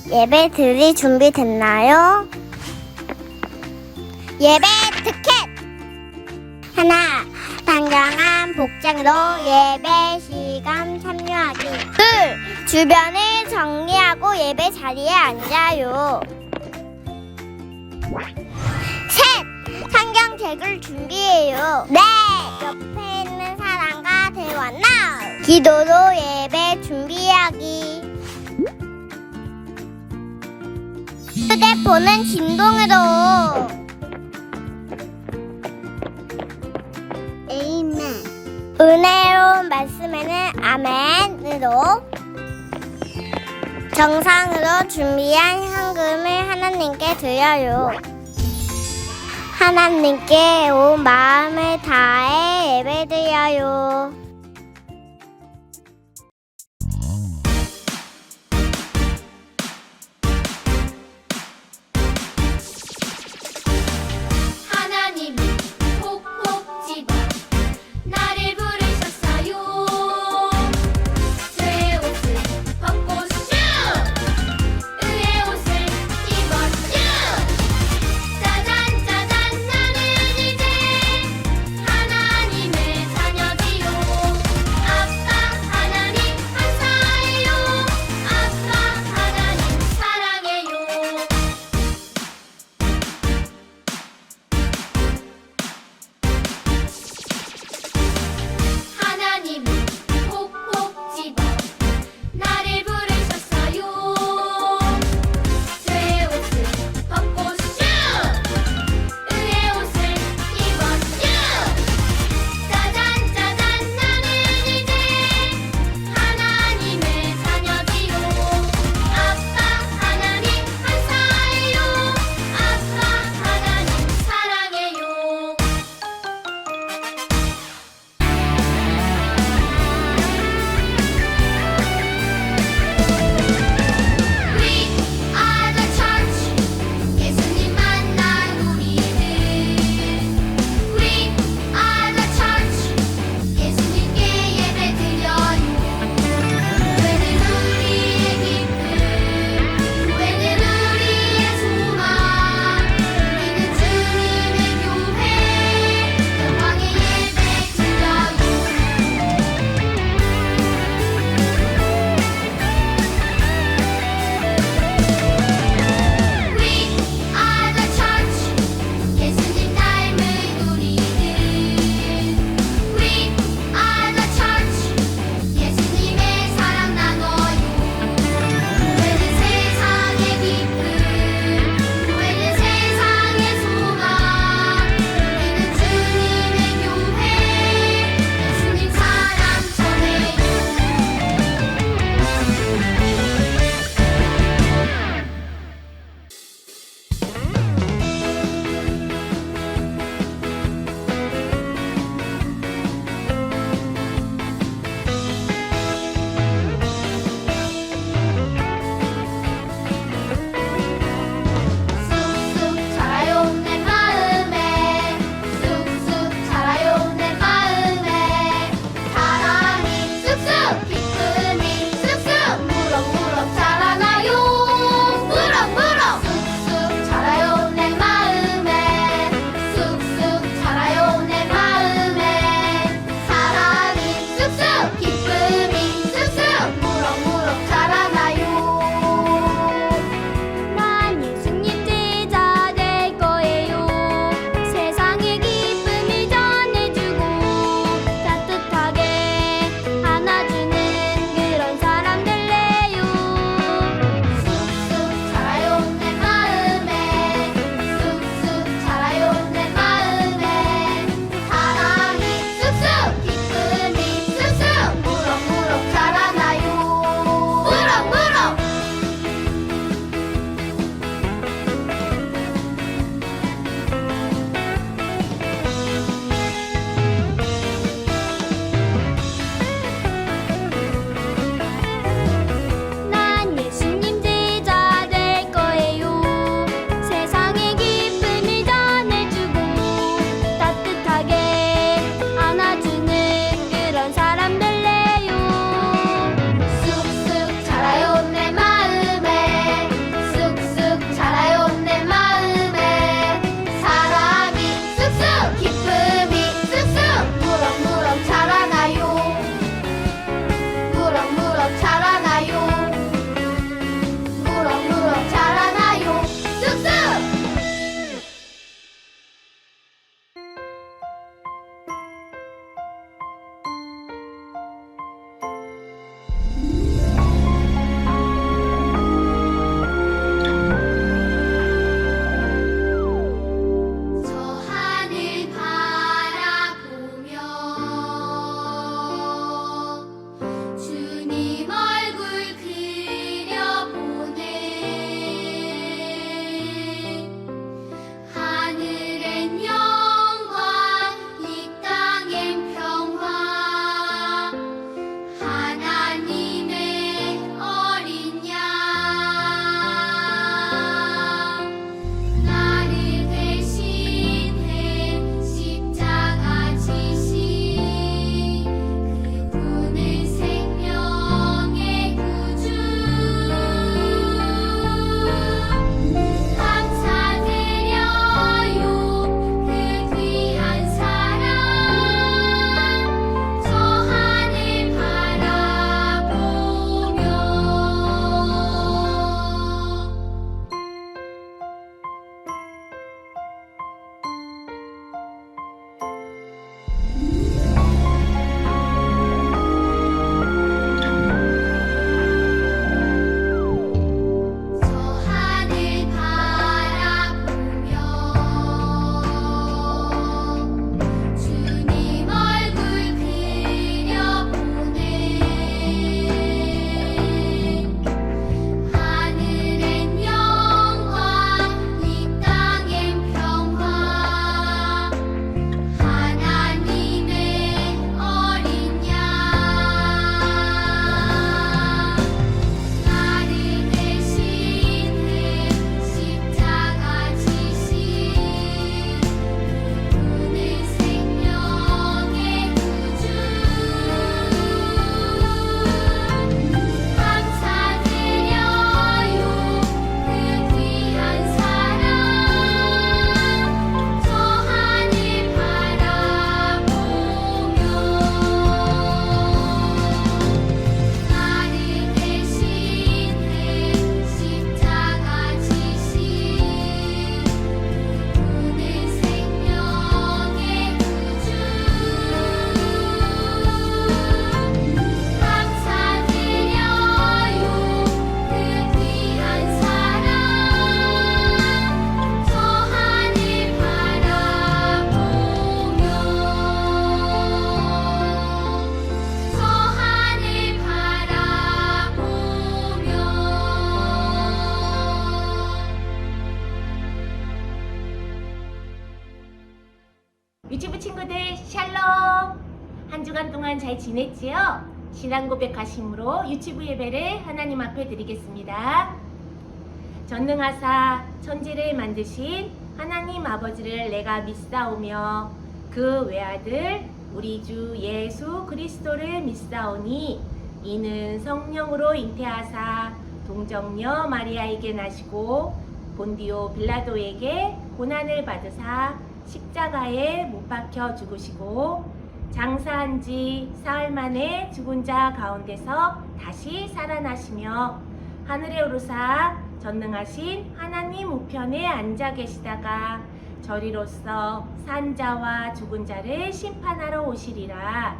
예배 드릴 준비됐나요? 예배 티켓! 하나, 당당한 복장으로 예배 시간 참여하기. 둘, 주변을 정리하고 예배 자리에 앉아요. 셋, 성경책을 준비해요. 넷, 옆에 있는 사람과 대화 now. 기도로 예배 준비하기. 휴대폰은 진동으로. 에이멘. 은혜로운 말씀에는 아멘으로. 정상으로 준비한 현금을 하나님께 드려요. 하나님께 온 마음을 다해 예배드려요. 하나님이 콕콕 집어 나를 부르셨어요. 죄의 옷을 벗고 슈 의의 옷을 입어 슈 짜잔 짜잔 나는 이제 하나님의 자녀지요. 잘 지냈지요? 신앙 고백하심으로 유치부 예배를 하나님 앞에 드리겠습니다. 전능하사 천지를 만드신 하나님 아버지를 내가 믿사오며 그 외아들 우리 주 예수 그리스도를 믿사오니 이는 성령으로 잉태하사 동정녀 마리아에게 나시고 본디오 빌라도에게 고난을 받으사 십자가에 못 박혀 죽으시고 장사한 지 사흘 만에 죽은 자 가운데서 다시 살아나시며 하늘에 오르사 전능하신 하나님 우편에 앉아 계시다가 저리로서 산 자와 죽은 자를 심판하러 오시리라.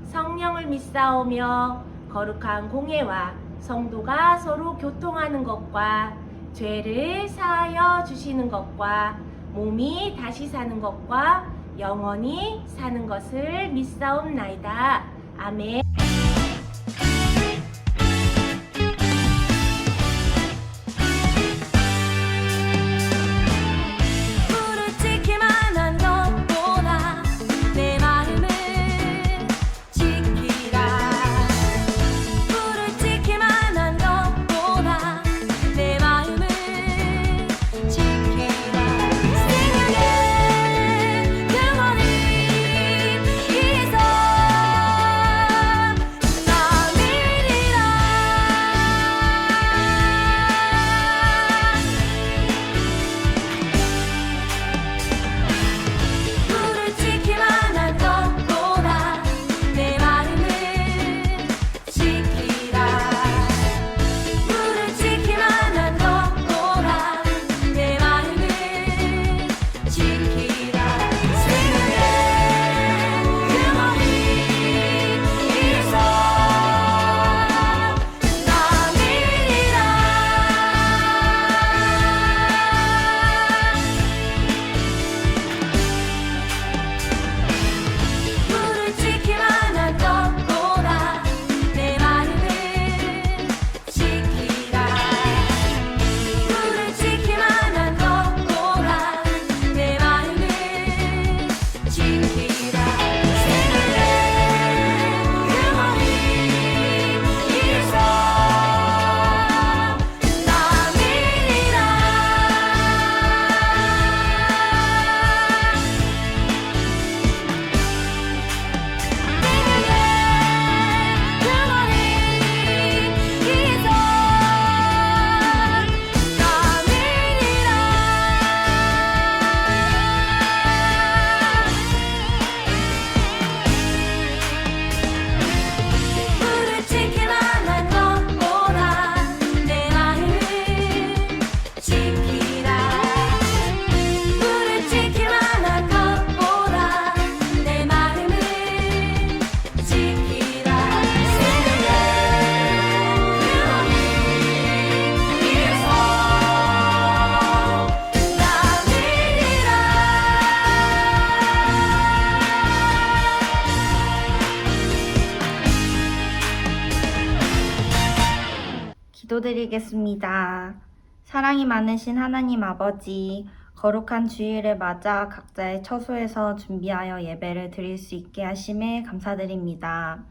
성령을 믿사오며 거룩한 공예와 성도가 서로 교통하는 것과 죄를 사하여 주시는 것과 몸이 다시 사는 것과 영원히 사는 것을 믿사옵나이다. 아멘. 불을 지키만 한 것보다 내 마음을 지키라. 불을 지키만 한 것보다 내 마음을 지키라. 생명의 영원히 위해서 나 믿으리라. 불을 지키만 한 것보다 내 마음을 지키라. 불을 지키만 한 것보다 내 마음을 지키라. 생명의 영원히 위해서 나 믿으리라. 불을 지키만 한 것보다 내 마음을 지키라. 불을 지키만 한 것보다 내 마음을 지키라. 생명의 영원히 위해서 나 믿으리라. 영원히 위해서 나 믿으리라. 불을 지키만 한 것보다 내 마음을 지키라. 불을 지키만 한 것보다 내 마음을 지키라. 생명의 영원히 위해서 나 믿으리라. 기도드리겠습니다. 사랑이 많으신 하나님 아버지, 거룩한 주일을 맞아 각자의 처소에서 준비하여 예배를 드릴 수 있게 하심에 감사드립니다.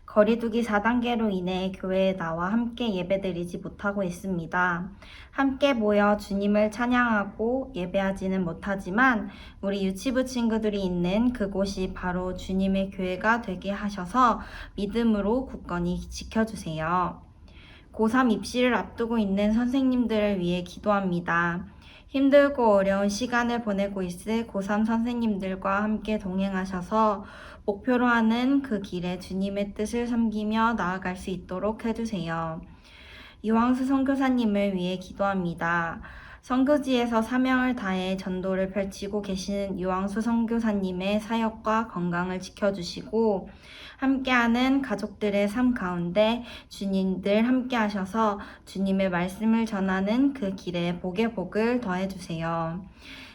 거리두기 4단계로 인해 교회에 나와 함께 예배드리지 못하고 있습니다. 함께 모여 주님을 찬양하고 예배하지는 못하지만 우리 유치부 친구들이 있는 그곳이 바로 주님의 교회가 되게 하셔서 믿음으로 굳건히 지켜주세요. 고3 입시를 앞두고 있는 선생님들을 위해 기도합니다. 힘들고 어려운 시간을 보내고 있을 고3 선생님들과 함께 동행하셔서 목표로 하는 그 길에 주님의 뜻을 섬기며 나아갈 수 있도록 해주세요. 이황수 선교사님을 위해 기도합니다. 선교지에서 사명을 다해 전도를 펼치고 계시는 이황수 선교사님의 사역과 건강을 지켜주시고 함께하는 가족들의 삶 가운데 주님들 함께 하셔서 주님의 말씀을 전하는 그 길에 복의 복을 더해주세요.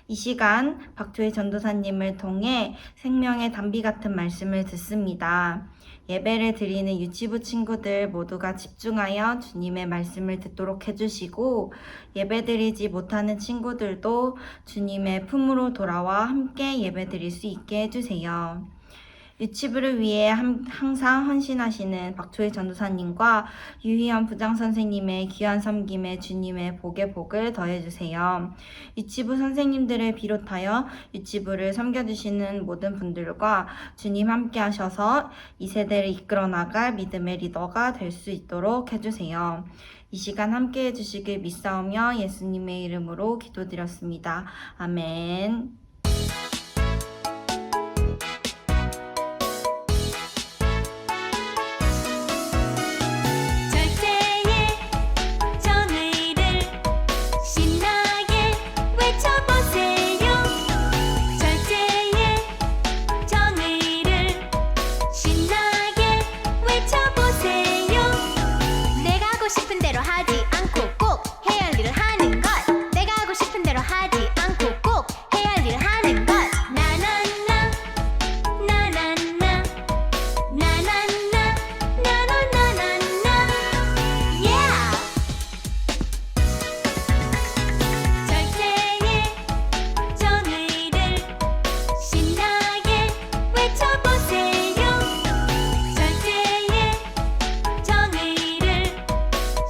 이 시간 박조희 전도사님을 통해 생명의 단비 같은 말씀을 듣습니다. 예배를 드리는 유치부 친구들 모두가 집중하여 주님의 말씀을 듣도록 해주시고 예배드리지 못하는 친구들도 주님의 품으로 돌아와 함께 예배드릴 수 있게 해주세요. 유치부를 위해 항상 헌신하시는 박초희 전도사님과 유희연 부장선생님의 귀한 섬김에 주님의 복의 복을 더해주세요. 유치부 선생님들을 비롯하여 유치부를 섬겨주시는 모든 분들과 주님 함께 하셔서 이 세대를 이끌어 나갈 믿음의 리더가 될 수 있도록 해주세요. 이 시간 함께 해주시길 믿사오며 예수님의 이름으로 기도드렸습니다. 아멘. 절제의 정의를 신나게 외쳐보세요. 절제의 정의를 신나게 외쳐보세요. 내가 하고 싶은 대로 하지 않고 꼭 해야 할 일을 하는 것. 내가 하고 싶은 대로 하지 않고 꼭 해야 할 일을 하는 것. 나나나 나나나 나나나 나나나나나 yeah. 절제의 정의를 신나게 외쳐보세요. 절제의 정의를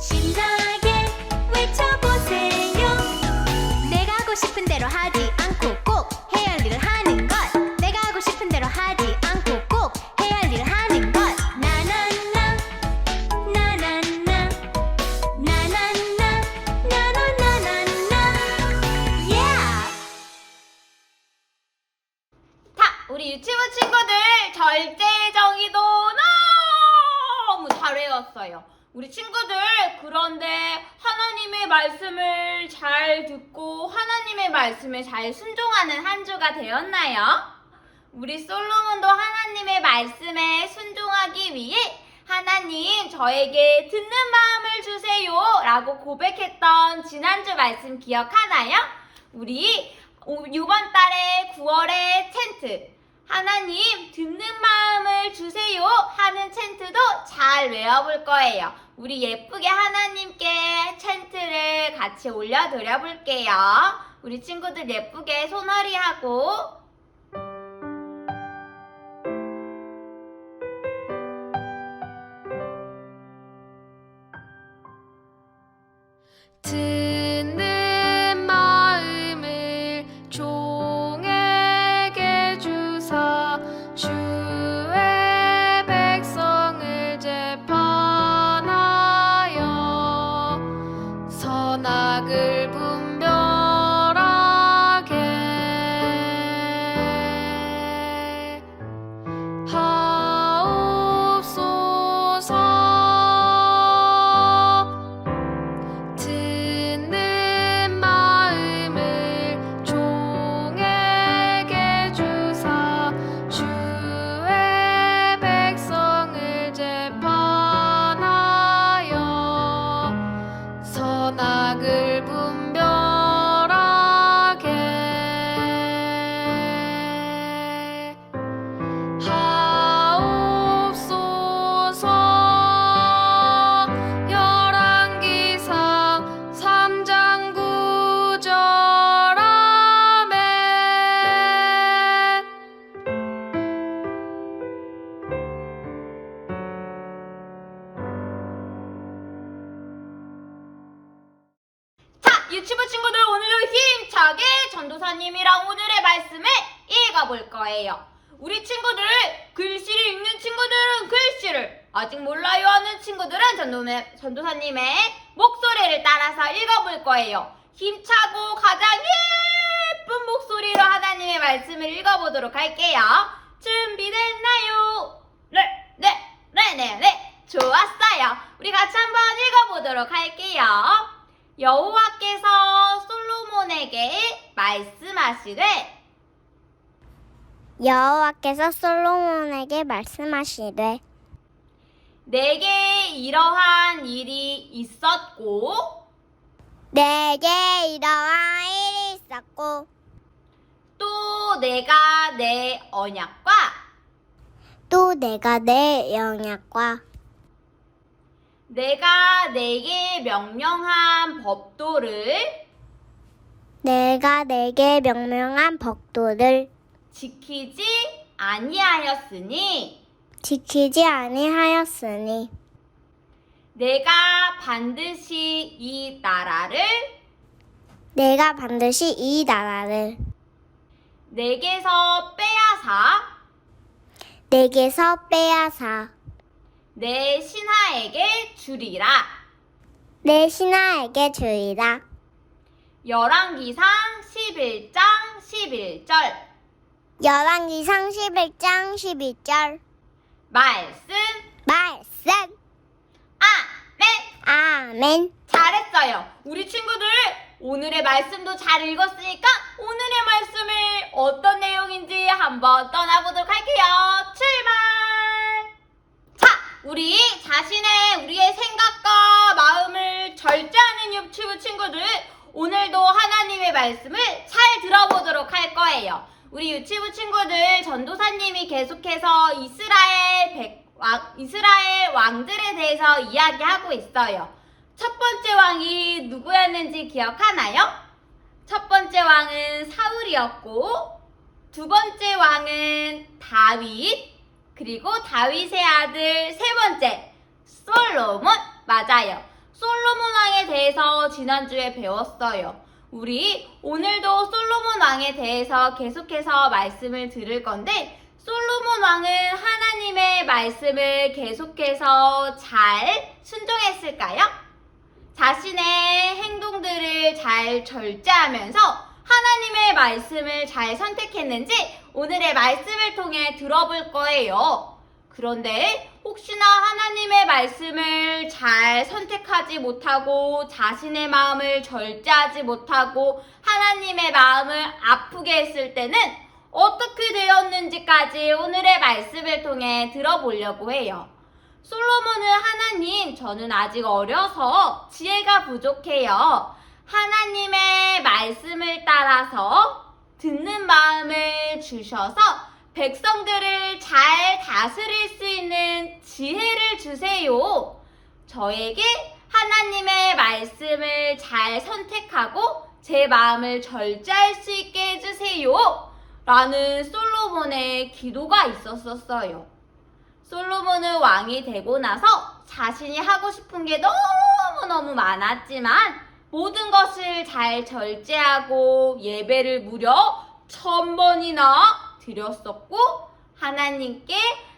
신나게 외쳐보세요. 내가 하고 싶은 대로 하지 않고 꼭 해야 할 일을 하는 것. 내가 하고 싶은 대로 하지 않고 꼭 해야 할 일을 하는 것. 나나나 나나나 나나나 나나나나나 yeah. 자, 우리 유치부 친구들 절제의 정의도 너무 잘 외웠어요. 우리 친구들, 그런데 하나님의 말씀을 잘 듣고 하나님의 말씀에 잘 순종하는 한 주가 되었나요? 우리 솔로몬도 하나님의 말씀에 순종하기 위해 하나님 저에게 듣는 마음을 주세요 라고 고백했던 지난주 말씀 기억하나요? 우리 이번 달에 9월에 챈트 하나님 듣는 마음을 주세요 하는 챈트도 잘 외워볼 거예요. 우리 예쁘게 하나님께 챈트를 같이 올려드려 볼게요. 우리 친구들 예쁘게 손허리 하고 듣는 마음을 종에게 주사 주의 백성을 재판하여 선악을 분별하게 하옵소서. 듣는 마음을 종에게 주사 주의 백성을 재판하여 선악을 분별하게 하옵소서. 열왕기상 3장 9절 아멘. 자, 유치부 친구들 오늘도 힘차게 전도사님이랑 오늘의 말씀을 읽어볼 거예요. 우리 친구들, 글씨를 읽는 친구들은 글씨를, 아직 몰라요 하는 친구들은 전도사님의 목소리를 따라서 읽어볼 거예요. 힘차고 가장 예쁜 목소리로 하나님의 말씀을 읽어보도록 할게요. 준비됐나요? 네. 좋았어요. 우리 같이 한번 읽어보도록 할게요. 여호와께서 솔로몬에게 말씀하시되 여호와께서 솔로몬에게 말씀하시되 내게 이러한 일이 있었고 내게 이러한 일이 있었고 또 내가 내 언약과 또 내가 내 영약과 내가 내게 명령한 법도를 내가 내게 명령한 법도를 지키지 아니하였으니 지키지 아니하였으니 내가 반드시 이 나라를 내가 반드시 이 나라를 내게서 빼앗아 내 신하에게 주리라. 내 신하에게 주리라. 열왕기상 11장 11절 열왕기상 11장 11절 말씀 말씀 아멘. 아멘. 잘했어요. 우리 친구들 오늘의 말씀도 잘 읽었으니까 오늘의 말씀이 어떤 내용인지 한번 떠나보도록 할게요. 출발! 자, 우리의 생각과 마음을 절제하는 유튜브 친구들, 오늘도 하나님의 말씀을 잘 들어보도록 할 거예요. 우리 유튜브 친구들, 전도사님이 계속해서 이스라엘 왕들에 대해서 이야기하고 있어요. 첫 번째 왕이 누구였는지 기억하나요? 첫 번째 왕은 사울이었고, 두 번째 왕은 다윗, 그리고 다윗의 아들 세 번째 솔로몬. 맞아요. 솔로몬 왕에 대해서 지난주에 배웠어요. 우리 오늘도 솔로몬 왕에 대해서 계속해서 말씀을 들을 건데, 솔로몬 왕은 하나님의 말씀을 계속해서 잘 순종했을까요? 자신의 행동들을 잘 절제하면서 하나님의 말씀을 잘 선택했는지 오늘의 말씀을 통해 들어볼 거예요. 그런데 혹시나 하나님의 말씀을 잘 선택하지 못하고 자신의 마음을 절제하지 못하고 하나님의 마음을 아프게 했을 때는 어떻게 되었는지까지 오늘의 말씀을 통해 들어보려고 해요. 솔로몬은 하나님, 저는 아직 어려서 지혜가 부족해요. 하나님의 말씀을 따라서 듣는 마음을 주셔서 백성들을 잘 다스릴 수 있는 지혜를 주세요. 저에게 하나님의 말씀을 잘 선택하고 제 마음을 절제할 수 있게 해주세요. 라는 솔로몬의 기도가 있었어요. 솔로몬은 왕이 되고 나서 자신이 하고 싶은 게 너무너무 많았지만 모든 것을 잘 절제하고 예배를 무려 1000번이나 드렸었고, 하나님께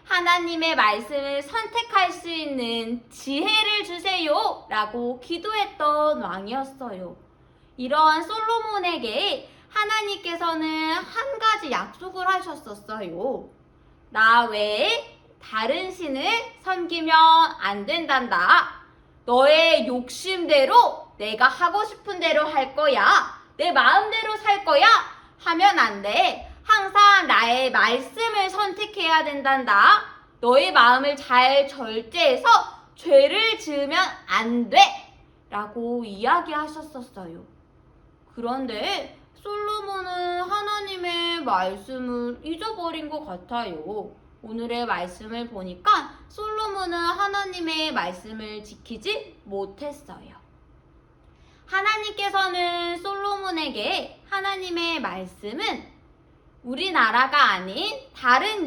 하나님의 말씀을 선택할 수 있는 지혜를 주세요 라고 기도했던 왕이었어요. 이러한 솔로몬에게 하나님께서는 한 가지 약속을 하셨었어요. 나 외에 다른 신을 섬기면 안 된단다. 너의 욕심대로 내가 하고 싶은 대로 할 거야. 내 마음대로 살 거야. 하면 안 돼. 항상 나의 말씀을 선택해야 된단다. 너의 마음을 잘 절제해서 죄를 지으면 안 돼. 라고 이야기하셨었어요. 그런데 솔로몬은 하나님의 말씀을 잊어버린 것 같아요. 오늘의 말씀을 보니까 솔로몬은 하나님의 말씀을 지키지 못했어요. 하나님께서는 솔로몬에게 하나님의 말씀은 우리나라가 아닌 다른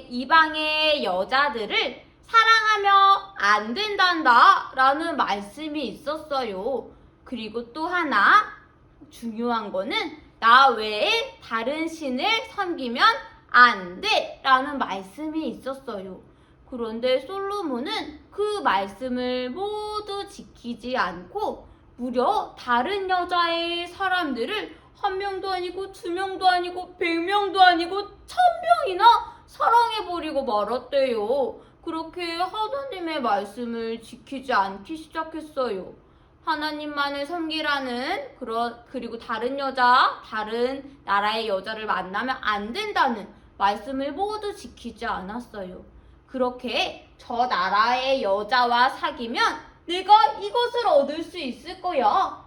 이방의 여자들을 사랑하며 안 된단다 라는 말씀이 있었어요. 그리고 또 하나 중요한 거는 나 외에 다른 신을 섬기면 안 돼! 라는 말씀이 있었어요. 그런데 솔로몬은 그 말씀을 모두 지키지 않고 무려 다른 여자의 사람들을 1명도 아니고 2명도 아니고 100명도 아니고 1000명이나 사랑해버리고 말았대요. 그렇게 하나님의 말씀을 지키지 않기 시작했어요. 하나님만을 섬기라는 그리고 다른 나라의 여자를 만나면 안 된다는 말씀을 모두 지키지 않았어요. 그렇게 저 나라의 여자와 사귀면 내가 이것을 얻을 수 있을 거야.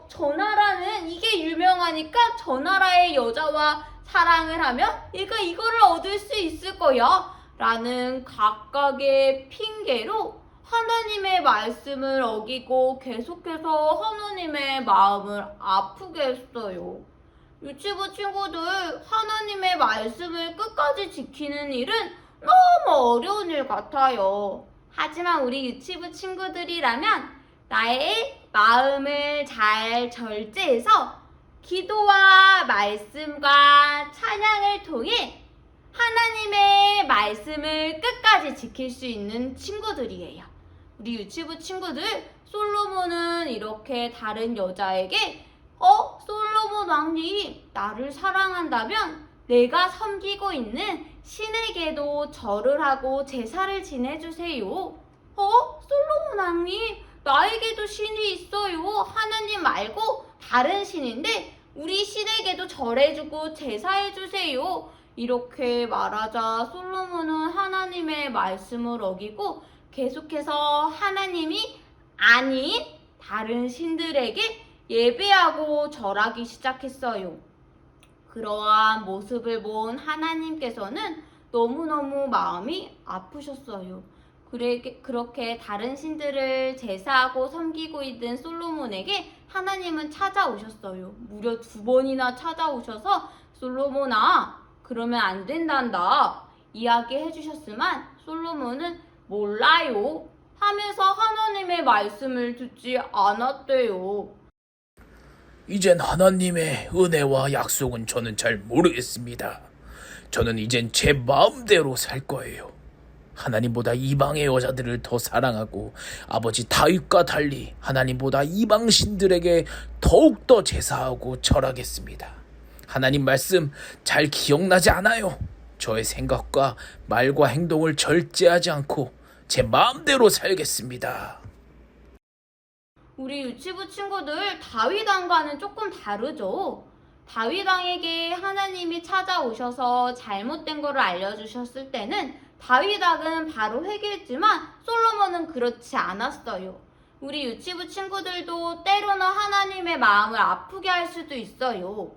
저 나라는 이게 유명하니까 저 나라의 여자와 사랑을 하면 내가 이거를 얻을 수 있을 거야. 라는 각각의 핑계로 하나님의 말씀을 어기고 계속해서 하나님의 마음을 아프게 했어요. 유치부 친구들, 하나님의 말씀을 끝까지 지키는 일은 너무 어려운 일 같아요. 하지만 우리 유치부 친구들이라면 나의 마음을 잘 절제해서 기도와 말씀과 찬양을 통해 하나님의 말씀을 끝까지 지킬 수 있는 친구들이에요. 우리 유치부 친구들, 솔로몬은 이렇게 다른 여자에게 솔로몬 왕님, 나를 사랑한다면 내가 섬기고 있는 신에게도 절을 하고 제사를 지내주세요. 솔로몬 왕님, 나에게도 신이 있어요. 하나님 말고 다른 신인데 우리 신에게도 절해주고 제사해주세요. 이렇게 말하자 솔로몬은 하나님의 말씀을 어기고 계속해서 하나님이 아닌 다른 신들에게 예배하고 절하기 시작했어요. 그러한 모습을 본 하나님께서는 너무너무 마음이 아프셨어요. 그렇게 다른 신들을 제사하고 섬기고 있는 솔로몬에게 하나님은 찾아오셨어요. 무려 2번이나 찾아오셔서 솔로몬아, 그러면 안 된단다 이야기해 주셨지만 솔로몬은 몰라요 하면서 하나님의 말씀을 듣지 않았대요. 이젠 하나님의 은혜와 약속은 저는 잘 모르겠습니다. 저는 이젠 제 마음대로 살 거예요. 하나님보다 이방의 여자들을 더 사랑하고 아버지 다윗과 달리 하나님보다 이방 신들에게 더욱더 제사하고 절하겠습니다. 하나님 말씀 잘 기억나지 않아요. 저의 생각과 말과 행동을 절제하지 않고 제 마음대로 살겠습니다. 우리 유치부 친구들, 다윗 왕과는 조금 다르죠. 다윗 왕에게 하나님이 찾아오셔서 잘못된 거를 알려주셨을 때는 다윗 왕은 바로 회개했지만 솔로몬은 그렇지 않았어요. 우리 유치부 친구들도 때로는 하나님의 마음을 아프게 할 수도 있어요.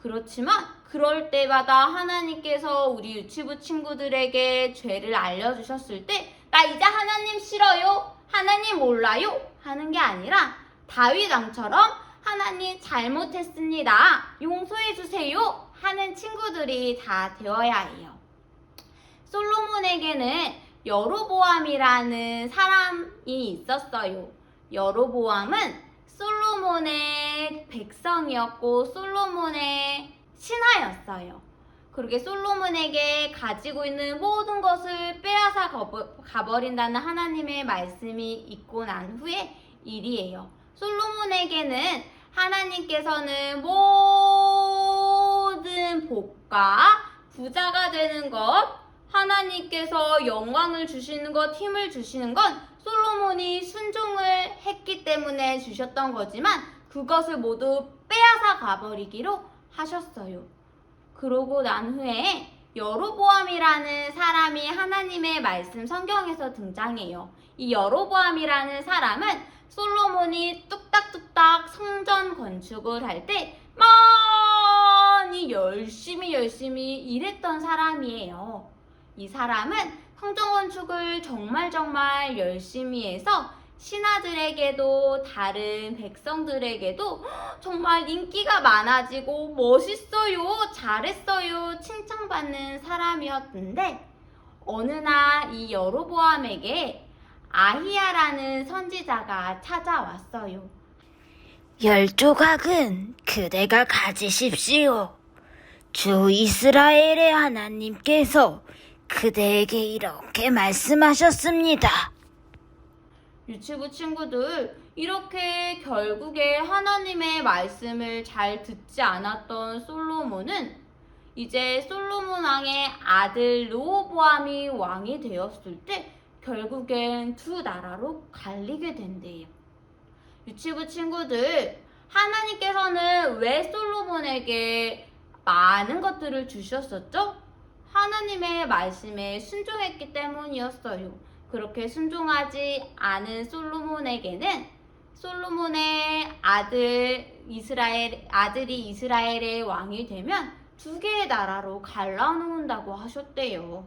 그렇지만 그럴 때마다 하나님께서 우리 유치부 친구들에게 죄를 알려주셨을 때 나 이제 하나님 싫어요, 하나님 몰라요 하는 게 아니라 다윗 왕처럼 하나님 잘못했습니다, 용서해 주세요 하는 친구들이 다 되어야 해요. 솔로몬에게는 여로보암이라는 사람이 있었어요. 여로보암은 솔로몬의 백성이었고 솔로몬의 신하였어요. 그렇게 솔로몬에게 가지고 있는 모든 것을 빼앗아 가버린다는 하나님의 말씀이 있고 난 후에 일이에요. 솔로몬에게는 하나님께서는 모든 복과 부자가 되는 것, 하나님께서 영광을 주시는 것, 힘을 주시는 건 솔로몬이 순종을 했기 때문에 주셨던 거지만 그것을 모두 빼앗아 가버리기로 하셨어요. 그러고 난 후에 여로보암이라는 사람이 하나님의 말씀 성경에서 등장해요. 이 여로보암이라는 사람은 솔로몬이 뚝딱뚝딱 성전 건축을 할 때 많이 열심히 일했던 사람이에요. 이 사람은 성전 건축을 정말 열심히 해서 신하들에게도 다른 백성들에게도 정말 인기가 많아지고 멋있어요, 잘했어요 칭찬받는 사람이었는데 어느 날 이 여로보암에게 아히야라는 선지자가 찾아왔어요. 10조각은 그대가 가지십시오. 주 이스라엘의 하나님께서 그대에게 이렇게 말씀하셨습니다. 유치부 친구들, 이렇게 결국에 하나님의 말씀을 잘 듣지 않았던 솔로몬은 이제 솔로몬 왕의 아들 르호보암이 왕이 되었을 때 결국엔 두 나라로 갈리게 된대요. 유치부 친구들, 하나님께서는 왜 솔로몬에게 많은 것들을 주셨었죠? 하나님의 말씀에 순종했기 때문이었어요. 그렇게 순종하지 않은 솔로몬에게는 솔로몬의 아들이 이스라엘의 왕이 되면 2개의 나라로 갈라놓는다고 하셨대요.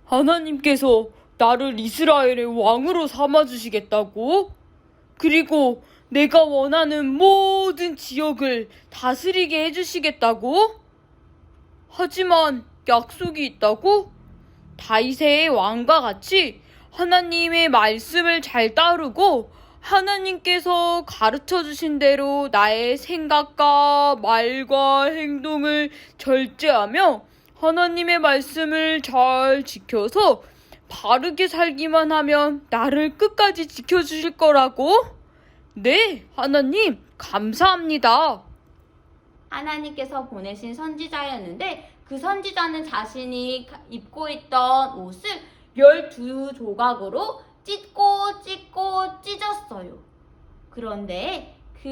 하나님께서 나를 이스라엘의 왕으로 삼아주시겠다고? 그리고 내가 원하는 모든 지역을 다스리게 해주시겠다고? 하지만 약속이 있다고? 다윗의 왕과 같이 하나님의 말씀을 잘 따르고 하나님께서 가르쳐 주신 대로 나의 생각과 말과 행동을 절제하며 하나님의 말씀을 잘 지켜서 바르게 살기만 하면 나를 끝까지 지켜주실 거라고? 네, 하나님, 감사합니다. 하나님께서 보내신 선지자였는데 그 선지자는 자신이 입고 있던 옷을 12조각으로 찢고 찢었어요. 그런데 그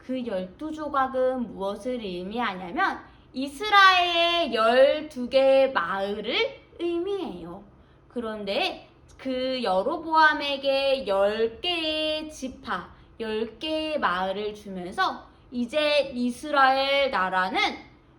12조각은 무엇을 의미하냐면 이스라엘의 12개의 마을을 의미해요. 그런데 그 여로보암에게 10개의 지파, 10개의 마을을 주면서 이제 이스라엘 나라는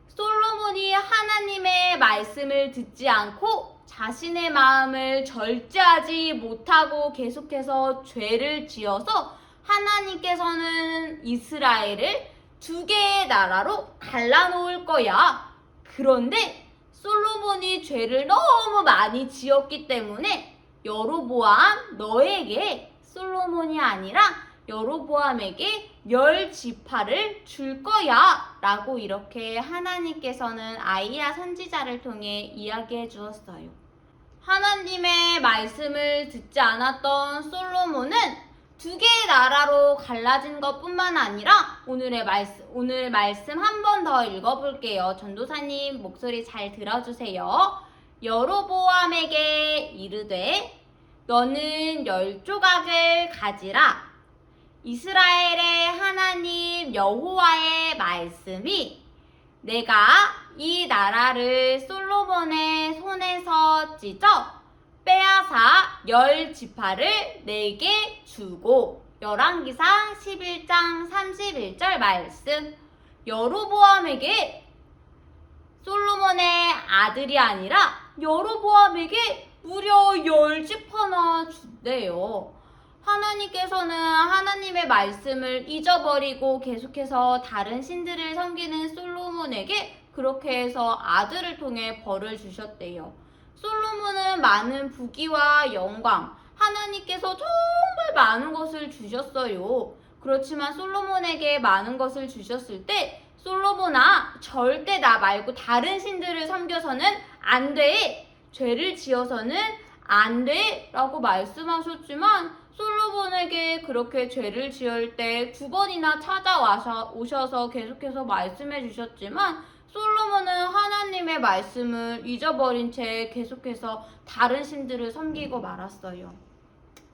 솔로몬이 하나님의 말씀을 듣지 않고 자신의 마음을 절제하지 못하고 계속해서 죄를 지어서 하나님께서는 이스라엘을 2개의 나라로 갈라놓을 거야. 그런데 솔로몬이 죄를 너무 많이 지었기 때문에 여로보암 너에게 솔로몬이 아니라 여로보암에게 10지파를 줄 거야 라고 이렇게 하나님께서는 아히야 선지자를 통해 이야기해 주었어요. 하나님의 말씀을 듣지 않았던 솔로몬은 2개의 나라로 갈라진 것뿐만 아니라 오늘 말씀 한 번 더 읽어볼게요. 전도사님 목소리 잘 들어주세요. 여로보암에게 이르되 너는 10조각을 가지라. 이스라엘의 하나님 여호와의 말씀이 내가 이 나라를 솔로몬의 손에서 찢어 빼앗아 10지파를 내게 주고. 열왕기상 11장 31절 말씀. 여로보암에게 솔로몬의 아들이 아니라 여로보암에게 무려 10지파나 준대요. 하나님께서는 하나님의 말씀을 잊어버리고 계속해서 다른 신들을 섬기는 솔로몬에게 그렇게 해서 아들을 통해 벌을 주셨대요. 솔로몬은 많은 부귀와 영광, 하나님께서 정말 많은 것을 주셨어요. 그렇지만 솔로몬에게 많은 것을 주셨을 때 솔로몬아, 절대 나 말고 다른 신들을 섬겨서는 안 돼. 죄를 지어서는 안 돼. 라고 말씀하셨지만 솔로몬에게 그렇게 죄를 지을 때 2번이나 찾아오셔서 계속해서 말씀해 주셨지만 솔로몬은 하나님의 말씀을 잊어버린 채 계속해서 다른 신들을 섬기고 말았어요.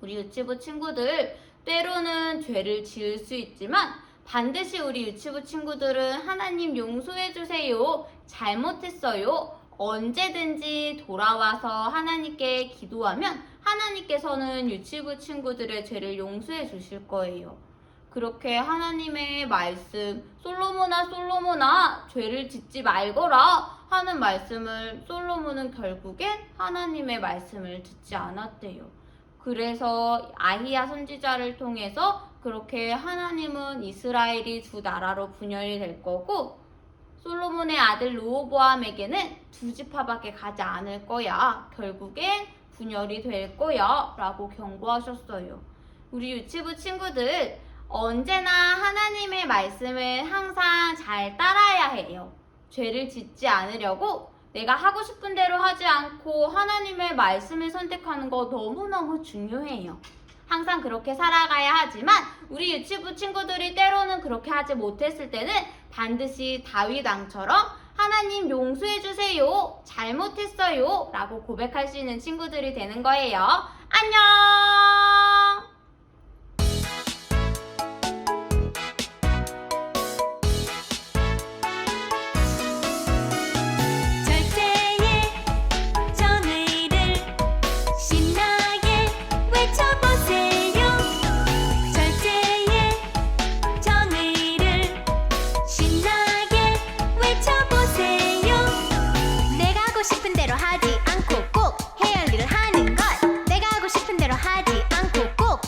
우리 유치부 친구들, 때로는 죄를 지을 수 있지만 반드시 우리 유치부 친구들은 하나님 용서해 주세요. 잘못했어요. 언제든지 돌아와서 하나님께 기도하면 하나님께서는 유치부 친구들의 죄를 용서해 주실 거예요. 그렇게 하나님의 말씀, 솔로몬아 죄를 짓지 말거라 하는 말씀을 솔로몬은 결국엔 하나님의 말씀을 듣지 않았대요. 그래서 아히야 선지자를 통해서 그렇게 하나님은 이스라엘이 2 나라로 분열이 될 거고 솔로몬의 아들 르호보암에게는 2지파밖에 가지 않을 거야. 결국엔 분열이 될 거야 라고 경고하셨어요. 우리 유치부 친구들, 언제나 하나님의 말씀을 항상 잘 따라야 해요. 죄를 짓지 않으려고 내가 하고 싶은 대로 하지 않고 하나님의 말씀을 선택하는 거 너무너무 중요해요. 항상 그렇게 살아가야 하지만 우리 유치부 친구들이 때로는 그렇게 하지 못했을 때는 반드시 다윗 왕처럼 하나님 용서해 주세요. 잘못했어요. 라고 고백할 수 있는 친구들이 되는 거예요. 안녕! 절제의 정의를 신나게 외쳐보세요. 절제의 정의를 신나게 외쳐보세요. 내가 하고 싶은 대로 하지 않고 꼭 해야 할 일을 하는 것. 내가 하고 싶은 대로 하지 않고 꼭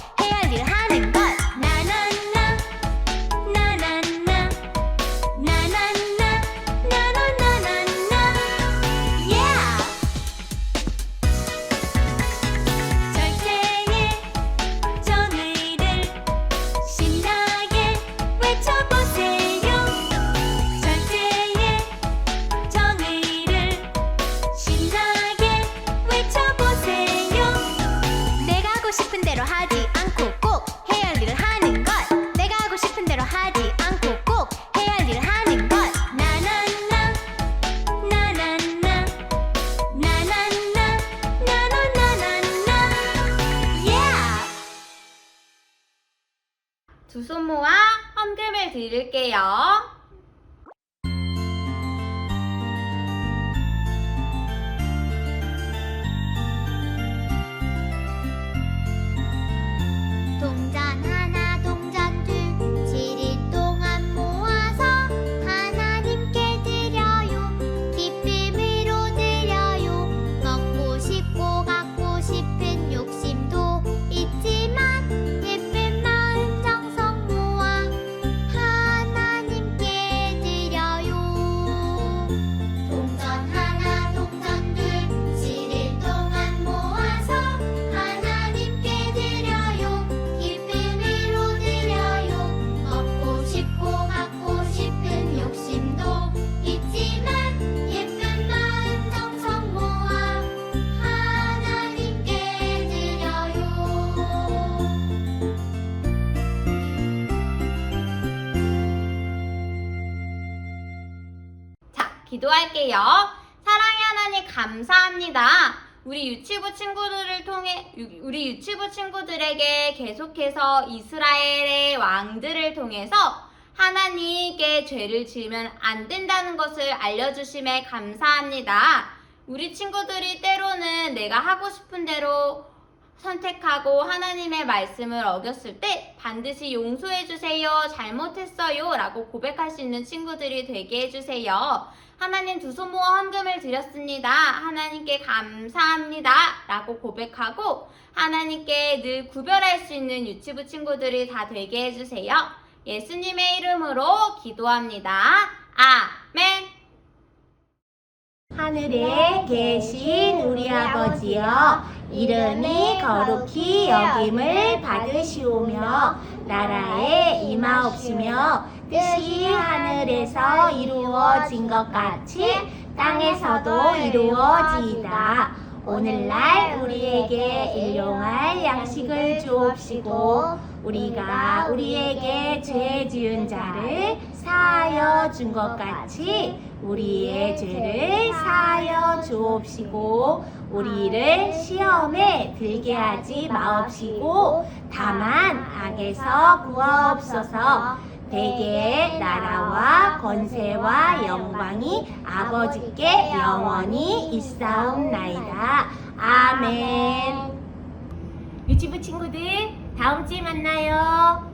두 손 모아 헌금을 드릴게요. 동전 하나 동전 둘 7일 동안 모아서 하나님께 드려요. 기쁨으로 드려요. 먹고 싶고 갖고 싶은 욕심도 있지만 예쁜 마음 정성 모아 하나님께 드려요. 동전 하나 동전 둘 7일 동안 모아서 하나님께 드려요. 기쁨으로 드려요. 먹고 싶고 갖고 싶은 욕심도 있지만 예쁜 마음 정성 모아 하나님께 드려요. 자, 기도할게요. 사랑의 하나님 감사합니다. 우리 유치부 친구들에게 계속해서 이스라엘의 왕들을 통해서 하나님께 죄를 지으면 안 된다는 것을 알려주심에 감사합니다. 우리 친구들이 때로는 내가 하고 싶은 대로 선택하고 하나님의 말씀을 어겼을 때 반드시 용서해 주세요, 잘못했어요 라고 고백할 수 있는 친구들이 되게 해주세요. 하나님 두 손 모아 헌금을 드렸습니다. 하나님께 감사합니다 라고 고백하고 하나님께 늘 구별할 수 있는 유치부 친구들이 다 되게 해주세요. 예수님의 이름으로 기도합니다. 아멘. 하늘에 계신 우리 아버지여, 이름이 거룩히 여김을 받으시오며 나라에 임하옵시며 뜻이 하늘에서 이루어진 것 같이 땅에서도 이루어지이다. 오늘날 우리에게 일용할 양식을 주옵시고 우리가 우리에게 죄 지은 자를 사하여 준 것 같이 우리의 죄를 사하여 주옵시고 우리를 시험에 들게 하지 마옵시고 다만 악에서 구하옵소서. 대개의 나라와 권세와 영광이 아버지께 영원히 있사옵나이다. 아멘. 유치부 친구들, 다음 주에 만나요.